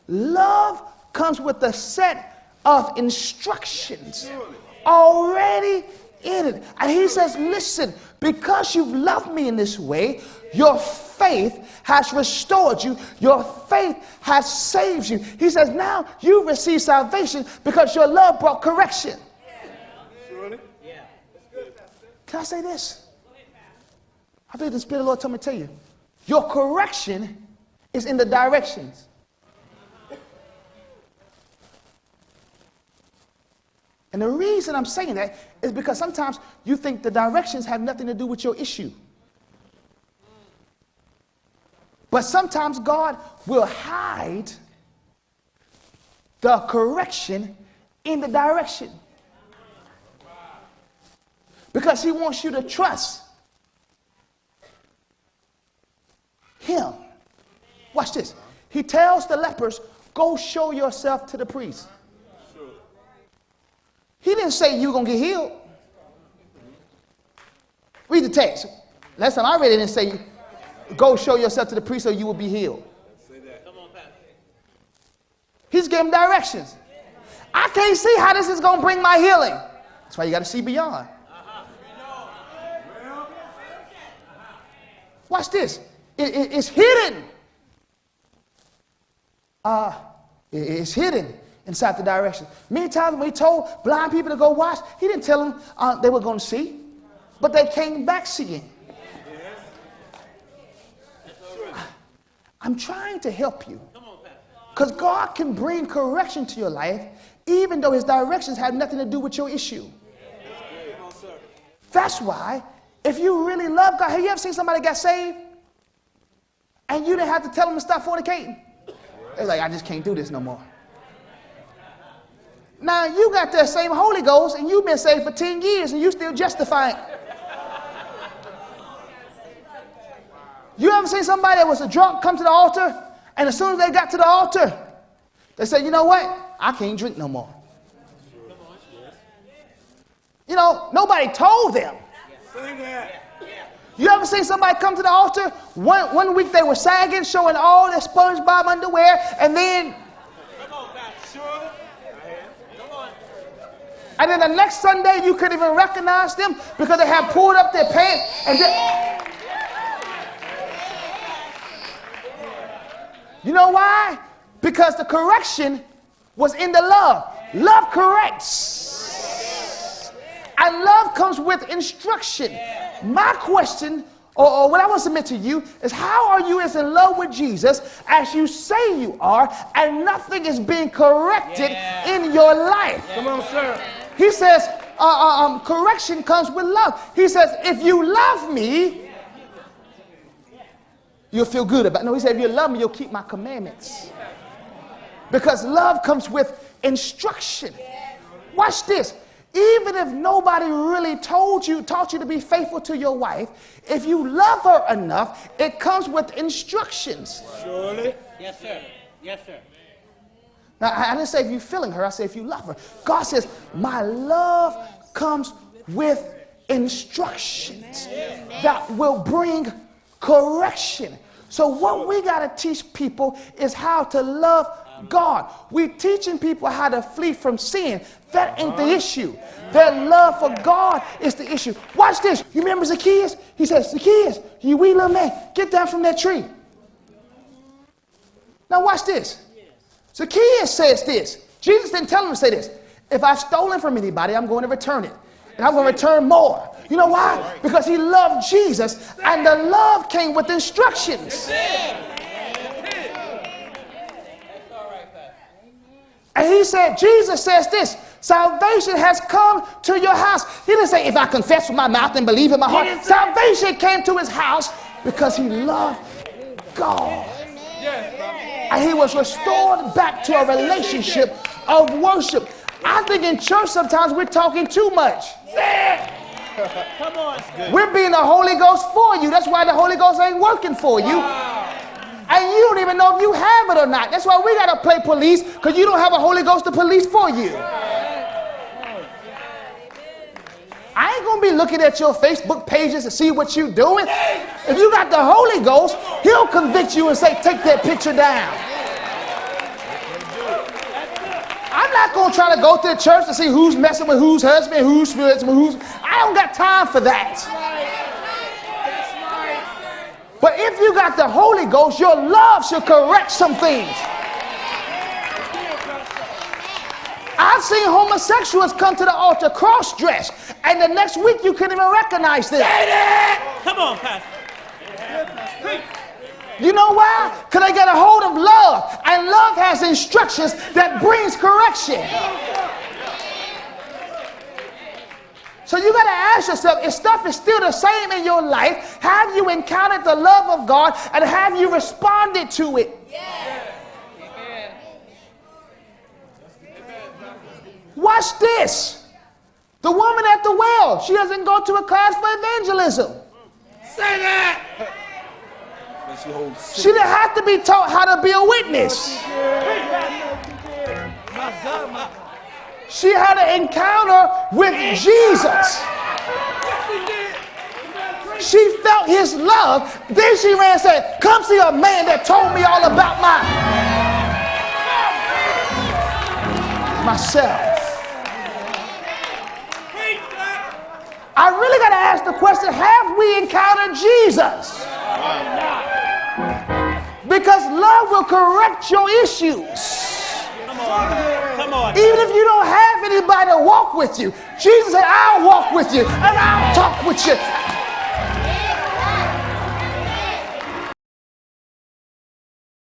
love comes with a set of instructions already in it. And he says, listen, because you've loved me in this way, your faith has restored you. Your faith has saved you. He says, now you receive salvation because your love brought correction. Can I say this? I believe the Spirit of the Lord told me to tell you, your correction is in the directions. And the reason I'm saying that is because sometimes you think the directions have nothing to do with your issue. But sometimes God will hide the correction in the direction. Because he wants you to trust him. Watch this. He tells the lepers, go show yourself to the priest. He didn't say you're going to get healed. Read the text. Last time I read it, didn't say go show yourself to the priest so you will be healed. He's giving directions. I can't see how this is going to bring my healing. That's why you got to see beyond. Watch this. It's hidden. It's hidden inside the direction. Many times when he told blind people to go watch, he didn't tell them they were going to see, but they came back seeing. I'm trying to help you because God can bring correction to your life even though his directions have nothing to do with your issue. That's why if you really love God, have you ever seen somebody got saved and you didn't have to tell them to stop fornicating? They're like, I just can't do this no more. Now you got that same Holy Ghost and you've been saved for 10 years and you still justifying. You ever seen somebody that was a drunk come to the altar and as soon as they got to the altar, they said, you know what? I can't drink no more. You know, nobody told them. You ever seen somebody come to the altar? One week they were sagging, showing all their SpongeBob underwear, and then and then the next Sunday you couldn't even recognize them because they had pulled up their pants and you know why? Because the correction was in the love. Love corrects. And love comes with instruction. My question, or what I want to submit to you, is how are you as in love with Jesus as you say you are, and nothing is being corrected in your life? Come on, sir. He says, correction comes with love. He says, if you love me, you'll feel good about it. No, he said, if you love me, you'll keep my commandments. Because love comes with instruction. Watch this. Even if nobody really taught you to be faithful to your wife, if you love her enough, it comes with instructions. Surely. Yes, sir. Yes, sir. Now, I didn't say if you're feeling her. I say if you love her. God says, my love comes with instructions that will bring correction. So what we got to teach people is how to love God. We're teaching people how to flee from sin. That ain't the issue. Their love for God is the issue. Watch this. You remember Zacchaeus? He says, Zacchaeus, you wee little man, get down from that tree. Now watch this. Zacchaeus says this. Jesus didn't tell him to say this. If I've stolen from anybody, I'm going to return it. And I'm going to return more. You know why? Because he loved Jesus, and the love came with instructions. And he said, Jesus says this, salvation has come to your house. He didn't say, if I confess with my mouth and believe in my heart. Salvation came to his house because he loved God. And he was restored back to a relationship of worship. I think in church sometimes we're talking too much. Come on. We're being the Holy Ghost for you. That's why the Holy Ghost ain't working for you. And you don't even know if you have it or not. That's why we got to play police, because you don't have a Holy Ghost to police for you. I ain't going to be looking at your Facebook pages to see what you're doing. If you got the Holy Ghost, he'll convict you and say, take that picture down. going to try to go to the church to see who's messing with whose husband, who's spirits with who's. I don't got time for that. But if you got the Holy Ghost, your love should correct some things. I've seen homosexuals come to the altar cross-dressed, and the next week you couldn't even recognize them. Come on, Pastor. You know why? Because they get a hold of love, and love has instructions that brings correction. So you got to ask yourself, if stuff is still the same in your life, have you encountered the love of God, and have you responded to it? Watch this. The woman at the well, she doesn't go to a class for evangelism. Say that. She didn't have to be taught how to be a witness. She had an encounter with Jesus. She felt his love. Then she ran and said, come see a man that told me all about myself. I really got to ask the question, have we encountered Jesus? Because love will correct your issues. Come on. Even if you don't have anybody to walk with you, Jesus said, I'll walk with you and I'll talk with you.